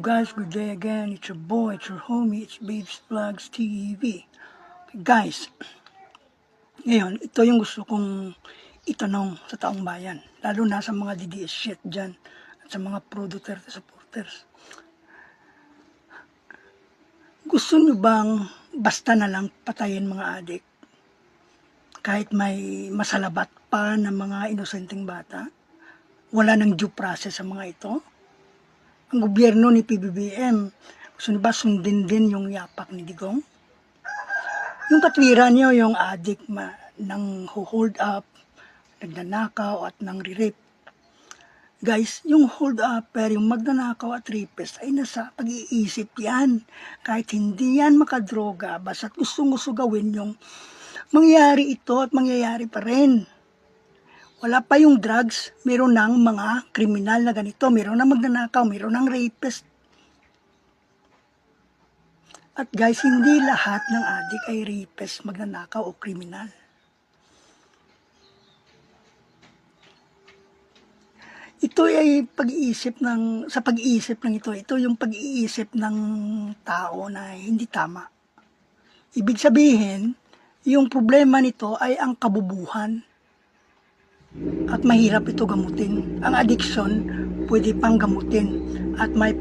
guys, good day again. It's your boy, it's your homie, it's Babes Vlogs TV. Guys, ngayon, ito yung gusto kong itanong sa taong bayan. Lalo na sa mga DDS shit dyan at sa mga pro Duterte supporters. Gusto nyo bang basta na lang patayin mga adik? Kahit may masalabat pa ng mga inosenteng bata? Wala nang due process sa mga ito? Ang gobyerno ni PBBM, gusto nyo ba sundin din yung yapak ni Digong? Yung katwiran nyo, yung addict ng hold up, nagnanakaw at nang rape. Guys, yung hold upper, yung magnanakaw at rapist ay nasa pag-iisip yan. Kahit hindi yan makadroga, basta't gustong-gusto gawin yung mangyayari ito at mangyayari pa rin. Wala pa yung drugs, meron ng mga kriminal na ganito, meron ng magnanakaw, meron ng rapist. At guys, hindi lahat ng adik ay rapist, magnanakaw o kriminal. Ito ay sa pag-iisip ng ito yung pag-iisip ng tao na hindi tama. Ibig sabihin, yung problema nito ay ang kabubuhan. At mahirap ito gamutin. Ang addiction, pwede pang gamutin. At may